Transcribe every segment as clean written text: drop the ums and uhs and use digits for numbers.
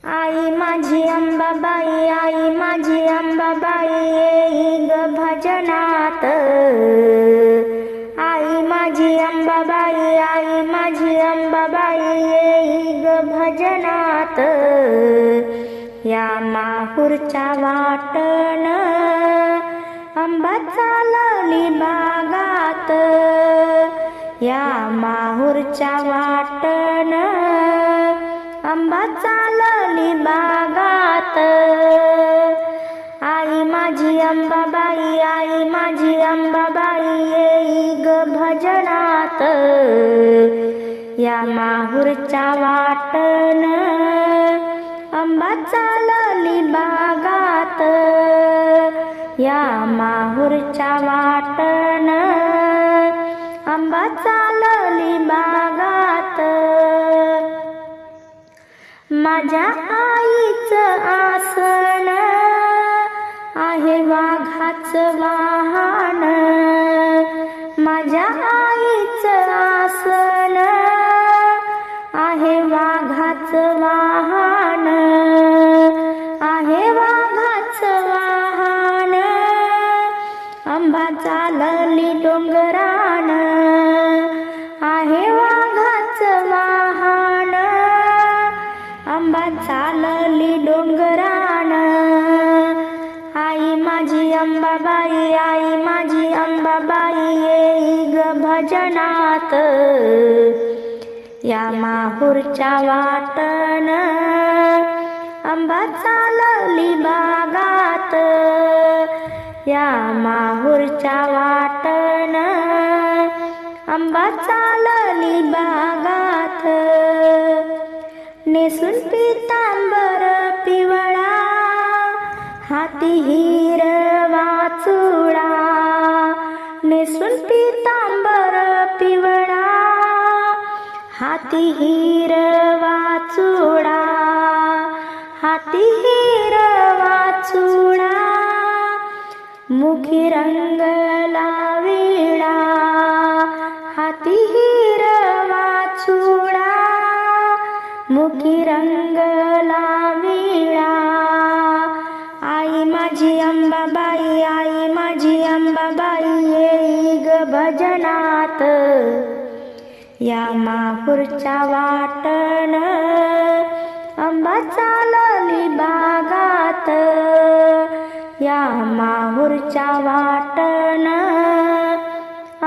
आई माझी अंबाबाई, आई माझी अंबाबाई, येई ग भजनात. आई माझी अंबाबाई, आई माझी अंबाबाई, येई ग भजनात. या माहूरच्या वाटण अंबा चालली बागात. या माहूरच्या वाटण अंबा चालली बागात. आई माझी अंबाबाई, आई माझी अंबाबाई, येई ग भजनात. या माहूरच्या वाटण अंबा चालली बागात. या माहूरच्या वाटण अंबा चालली बागात. माझ्या आईचं आसन आहे वाघाचं वाहन. माझ्या आईचं आसन आहे वाघाचं वाहन. आहे वाघाचं वाहन. अंबा चालली डोंगरान. आहे वाघाचं वाहन. अंबा चालली डोंगरान. आई माझी अंबाबाई, आई माझी अंबाबाई, येई ग भजनात. या माहूरच्या वाटण अंबा चालली बागात. या माहूरच्या वाटण अंबा चालली बागात. नेसून पितांबर पिवळा, हाती हिरवा चुडा. नेसून पितांबर पिवळा, हाती हिरवा चुडा. हाती हिरवा चुडा, मुखी रंगला विडा. हाती हिरवा चुडा, मुखी रंगला विडा. आई माझी अंबाबाई, आई माझी अंबाबाई, येई ग भजनात. या माहूरच्या वाटण अंबा चालली बागात. या माहूरच्या वाटण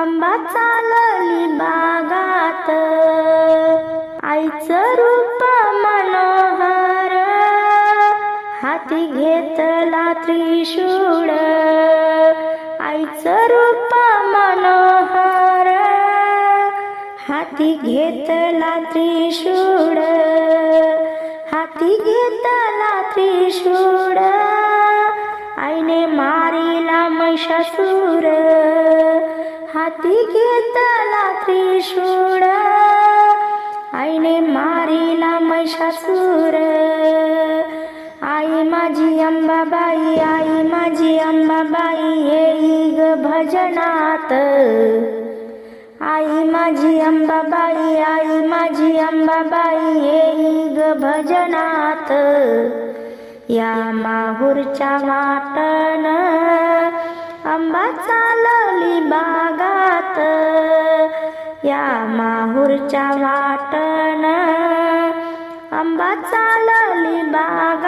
अंबा चालली बागात. आईचं रूप मनोहर, हाती घेतला त्रिशूळ. आईचं रूप मनोहर, हाती घेतला त्रिशूळ. हाती घेतला त्रिशूळ, आईने मारिला महिषासूर. हाती घेतला त्रिशूळ, आईने मारिला महिषासूर. आई माझी अंबाबाई, आई माझी अंबाबाई, येई ग भजनात. आई माझी अंबाबाई, आई माझी अंबाबाई, येई ग भजनात. या माहूरच्या वाटण अंबा चालली बागात. या माहूरच्या वाटण अंबा चालली बागात.